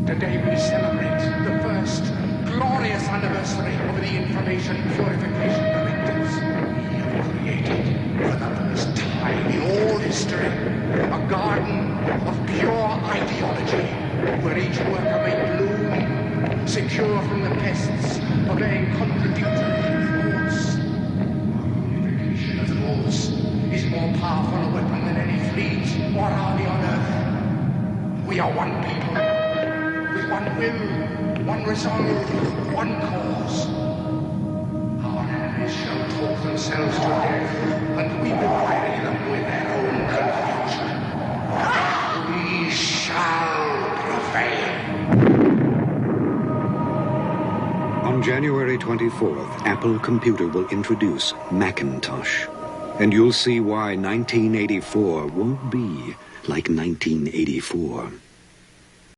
Today we celebrate the first glorious anniversary of the information purification directives. We have created, for the first time in all history, a garden of pure ideology, where each worker may bloom, secure from the pests of laying contradictory thoughts. Purification of thoughts is more powerful a weapon than any fleet or army on earth. We are one people, with one will, one resolve, one cause. Our enemies shall talk themselves to death, and we will bury them with their own confusion. We shall prevail. On January 24th, Apple Computer will introduce Macintosh. And you'll see why 1984 won't be like 1984.